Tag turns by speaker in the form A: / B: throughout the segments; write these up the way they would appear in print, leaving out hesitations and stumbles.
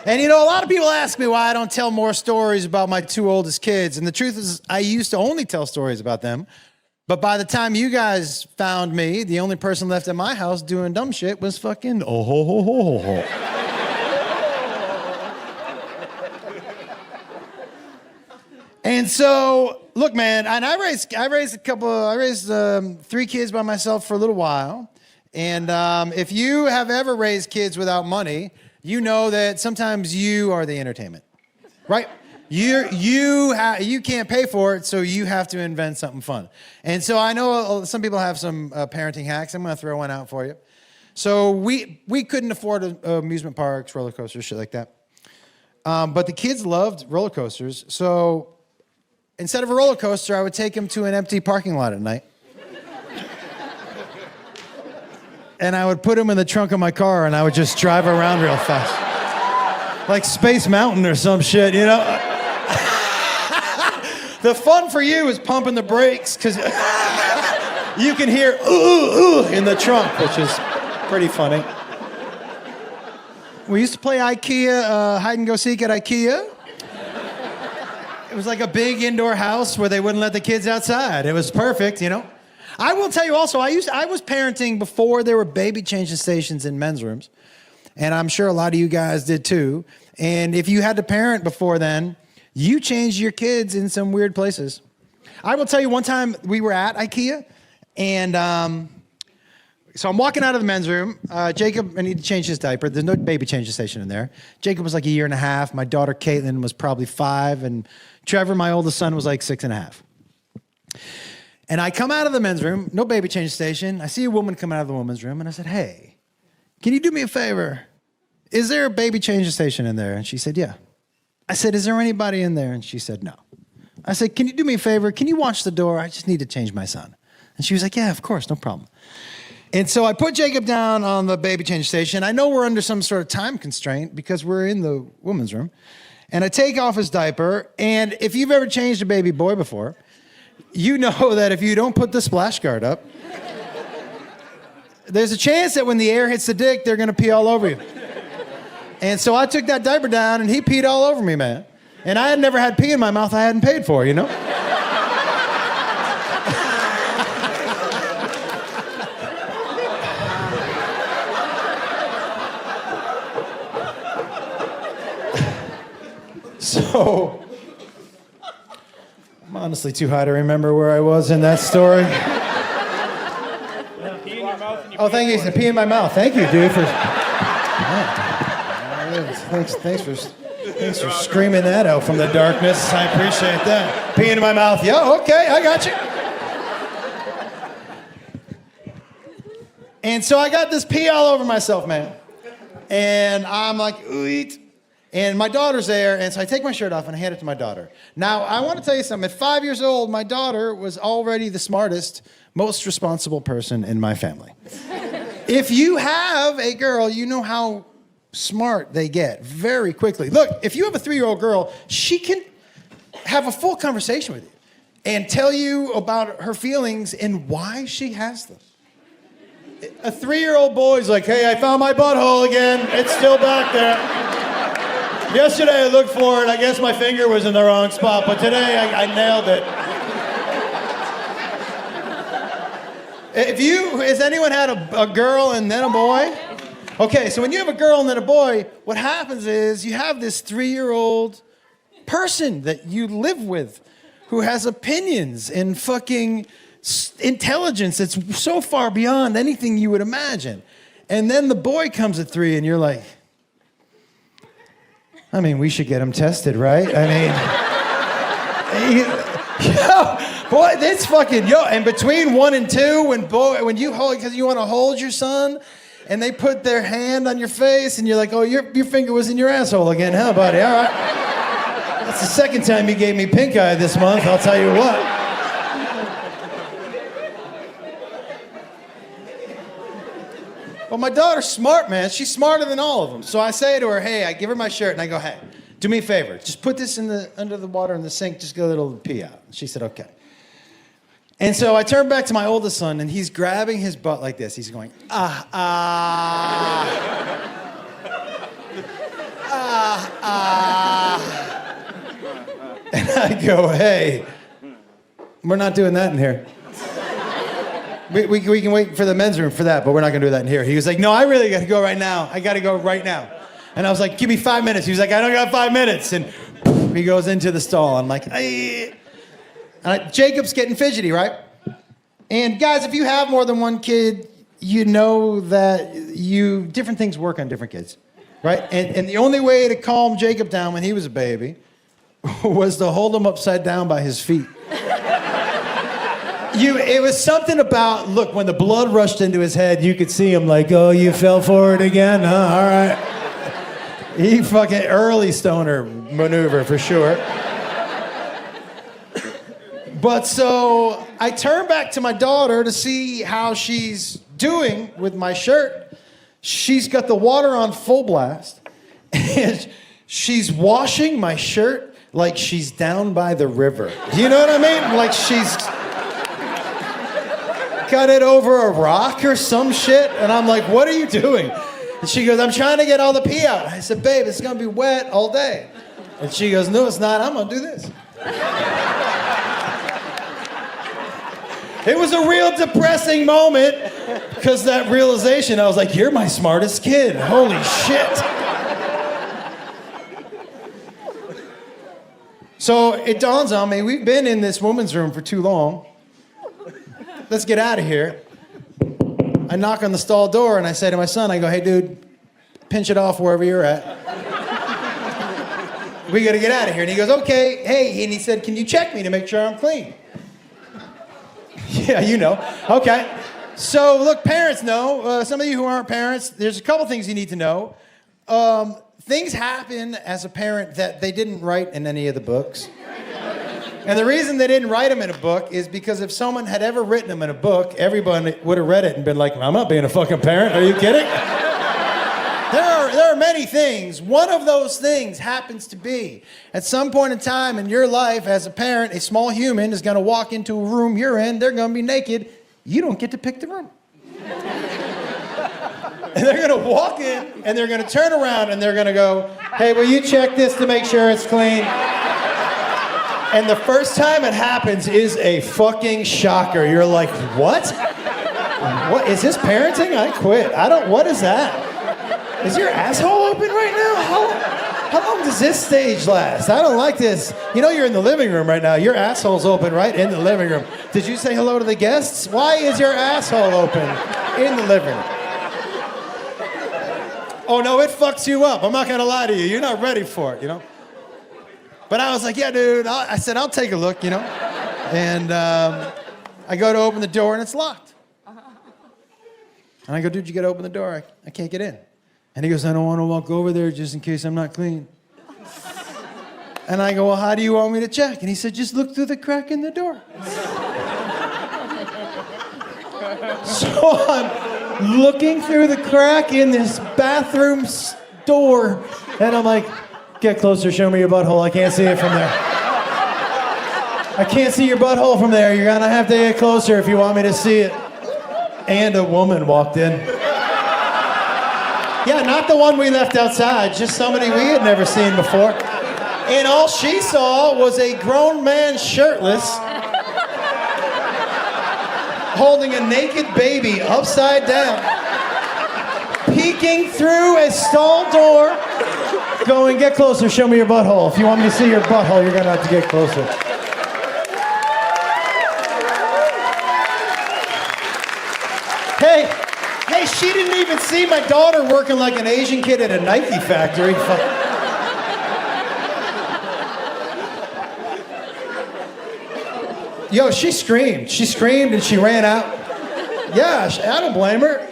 A: And a lot of people ask me why I don't tell more stories about my two oldest kids. And the truth is, I used to only tell stories about them. But by the time you guys found me, the only person left at my house doing dumb shit was fucking oh ho ho ho ho ho. And so, look, man, and I raised 3 kids by myself for a little while. And if you have ever raised kids without money, you know that sometimes you are the entertainment, right? You can't pay for it, so you have to invent something fun. And so I know some people have some parenting hacks. I'm going to throw one out for you. So we couldn't afford amusement parks, roller coasters, shit like that. But the kids loved roller coasters. So instead of a roller coaster, I would take them to an empty parking lot at night. And I would put them in the trunk of my car, and I would just drive around real fast. Like Space Mountain or some shit, you know? The fun for you is pumping the brakes, because you can hear ooh, ooh in the trunk, which is pretty funny. We used to play IKEA, hide and go seek at IKEA. It was like a big indoor house where they wouldn't let the kids outside. It was perfect, you know? I will tell you also, I was parenting before there were baby changing stations in men's rooms. And I'm sure a lot of you guys did too. And if you had to parent before then, you changed your kids in some weird places. I will tell you, one time we were at IKEA, and so I'm walking out of the men's room. Jacob, I need to change his diaper. There's no baby changing station in there. Jacob was like 1.5 years. My daughter, Caitlin, was probably 5. And Trevor, my oldest son, was like 6.5. And I come out of the men's room, no baby changing station. I see a woman come out of the women's room, and I said, hey, can you do me a favor? Is there a baby changing station in there? And she said, yeah. I said, is there anybody in there? And she said, no. I said, can you do me a favor? Can you watch the door? I just need to change my son. And she was like, yeah, of course, no problem. And so I put Jacob down on the baby change station. I know we're under some sort of time constraint because we're in the women's room. And I take off his diaper. And if you've ever changed a baby boy before, you know that if you don't put the splash guard up, there's a chance that when the air hits the dick, they're going to pee all over you. And so I took that diaper down, and he peed all over me, man. And I had never had pee in my mouth I hadn't paid for, you know? So, I'm honestly too high to remember where I was in that story. Oh, thank you. Pee in my mouth. Thank you, dude, for... Thanks for screaming that out from the darkness. I appreciate that. Pee in my mouth. Yeah, okay, I got you. And so I got this pee all over myself, man. And I'm like, ooh. And my daughter's there, and so I take my shirt off and I hand it to my daughter. Now, I want to tell you something. At 5 years old, my daughter was already the smartest, most responsible person in my family. If you have a girl, you know how smart they get very quickly. Look, if you have a 3-year-old girl, she can have a full conversation with you and tell you about her feelings and why she has them. A 3-year-old boy's like, hey, I found my butthole again. It's still back there. Yesterday I looked for it. I guess my finger was in the wrong spot, but today I nailed it. Has anyone had a girl and then a boy? Okay, so when you have a girl and then a boy, what happens is you have this 3-year-old person that you live with who has opinions and fucking intelligence that's so far beyond anything you would imagine. And then the boy comes at 3 and you're like, I mean, we should get him tested, right? I mean, boy, this fucking, and between 1 and 2, when you hold, because you want to hold your son, and they put their hand on your face, and you're like, oh, your finger was in your asshole again, huh, buddy? All right. That's the second time you gave me pink eye this month, I'll tell you what. Well, my daughter's smart, man. She's smarter than all of them. So I say to her, hey, I give her my shirt, and I go, hey, do me a favor. Just put this under the water in the sink. Just get a little pee out. And she said, okay. And so I turn back to my oldest son, and he's grabbing his butt like this. He's going, I go, hey, we're not doing that in here. We can wait for the men's room for that, but we're not gonna do that in here. He was like, no, I really gotta go right now. I gotta go right now. And I was like, give me 5 minutes. He was like, I don't got 5 minutes. And he goes into the stall. I'm like, hey. Jacob's getting fidgety, right? And guys, if you have more than one kid, you know that different things work on different kids, right? And the only way to calm Jacob down when he was a baby was to hold him upside down by his feet. It was something about, look, when the blood rushed into his head, you could see him like, oh, you fell for it again? Huh? All right. He fucking early stoner maneuver for sure. But so I turn back to my daughter to see how she's doing with my shirt. She's got the water on full blast. And she's washing my shirt like she's down by the river. Do you know what I mean? Like she's got it over a rock or some shit. And I'm like, what are you doing? And she goes, I'm trying to get all the pee out. I said, babe, it's gonna be wet all day. And she goes, no, it's not. I'm gonna do this. It was a real depressing moment because that realization, I was like, you're my smartest kid. Holy shit. So it dawns on me, we've been in this woman's room for too long. Let's get out of here. I knock on the stall door and I say to my son, I go, hey dude, pinch it off wherever you're at. We gotta get out of here. And he goes, okay, hey. And he said, can you check me to make sure I'm clean? Yeah, you know. Okay. So look, parents know. Some of you who aren't parents, there's a couple things you need to know. Things happen as a parent that they didn't write in any of the books. And the reason they didn't write them in a book is because if someone had ever written them in a book, everyone would have read it and been like, I'm not being a fucking parent. Are you kidding? There are many things. One of those things happens to be, at some point in time in your life as a parent, a small human is going to walk into a room you're in. They're going to be naked. You don't get to pick the room. And they're going to walk in, and they're going to turn around, and they're going to go, hey, will you check this to make sure it's clean? And the first time it happens is a fucking shocker. You're like, what? What? Is this parenting? I quit. What is that? Is your asshole open right now? How long does this stage last? I don't like this. You know you're in the living room right now. Your asshole's open right in the living room. Did you say hello to the guests? Why is your asshole open in the living room? Oh no, it fucks you up. I'm not gonna lie to you. You're not ready for it, you know? But I was like, yeah, dude. I said, I'll take a look, you know? And I go to open the door and it's locked. And I go, dude, you gotta open the door. I can't get in. And he goes, I don't want to walk over there just in case I'm not clean. And I go, well, how do you want me to check? And he said, just look through the crack in the door. So I'm looking through the crack in this bathroom door. And I'm like, get closer, show me your butthole. I can't see it from there. I can't see your butthole from there. You're going to have to get closer if you want me to see it. And a woman walked in. Yeah, not the one we left outside, just somebody we had never seen before. And all she saw was a grown man shirtless holding a naked baby upside down, peeking through a stall door, going, get closer, show me your butthole. If you want me to see your butthole, you're gonna have to get closer. Hey, she didn't even see my daughter working like an Asian kid at a Nike factory. Yo, she screamed. She screamed and she ran out. Yeah, I don't blame her.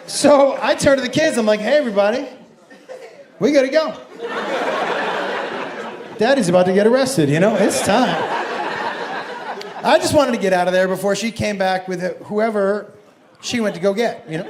A: So I turned to the kids. I'm like, hey, everybody, we gotta go. Daddy's about to get arrested, you know? It's time. I just wanted to get out of there before she came back with whoever she went to go get, you know?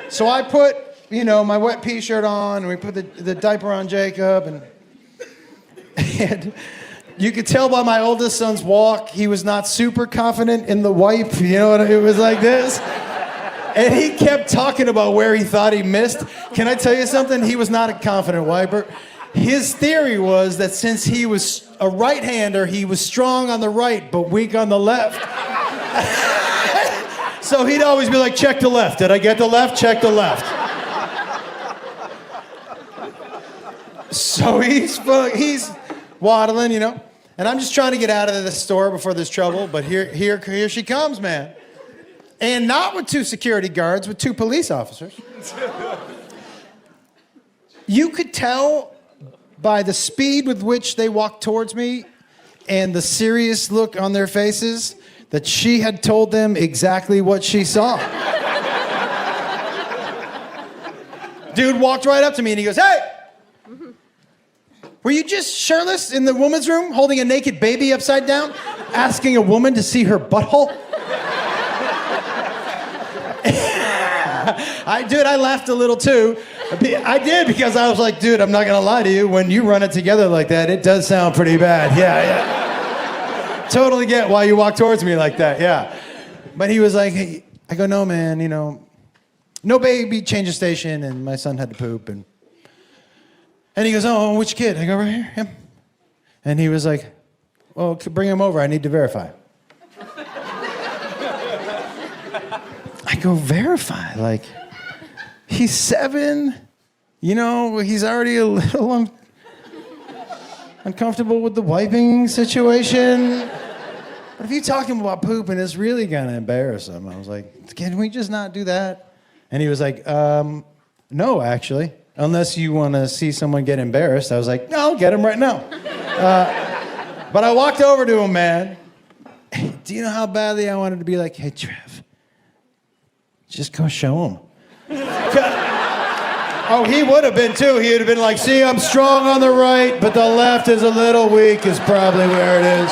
A: So I put, you know, my wet pea shirt on, and we put the diaper on Jacob, and you could tell by my oldest son's walk, he was not super confident in the wipe, you know, it was like this. And he kept talking about where he thought he missed. Can I tell you something? He was not a confident wiper. His theory was that since he was a right-hander, he was strong on the right, but weak on the left. So he'd always be like, check the left. Did I get the left? Check the left. So he's waddling, you know. And I'm just trying to get out of the store before there's trouble, but here she comes, man. And not with 2 security guards, with 2 police officers. You could tell by the speed with which they walked towards me and the serious look on their faces that she had told them exactly what she saw. Dude walked right up to me and he goes, hey! Were you just shirtless in the woman's room holding a naked baby upside down, asking a woman to see her butthole? I laughed a little too. I did because I was like, dude, I'm not gonna lie to you. When you run it together like that, it does sound pretty bad. Yeah. Totally get why you walk towards me like that, yeah. But he was like, hey, I go, no, man, you know, no baby, change of station, and my son had to poop, and he goes, oh, which kid? I go, right here, him. And he was like, well, bring him over, I need to verify. I go, verify? Like, he's 7, you know, he's already a little uncomfortable with the wiping situation. But if you talk to him about pooping, it's really gonna embarrass him. I was like, can we just not do that? And he was like, no, actually. Unless you want to see someone get embarrassed. I was like, no, I'll get him right now. But I walked over to him, man. Do you know how badly I wanted to be like, hey, Trev, just go show him. Oh, he would have been too. He would have been like, see, I'm strong on the right, but the left is a little weak is probably where it is.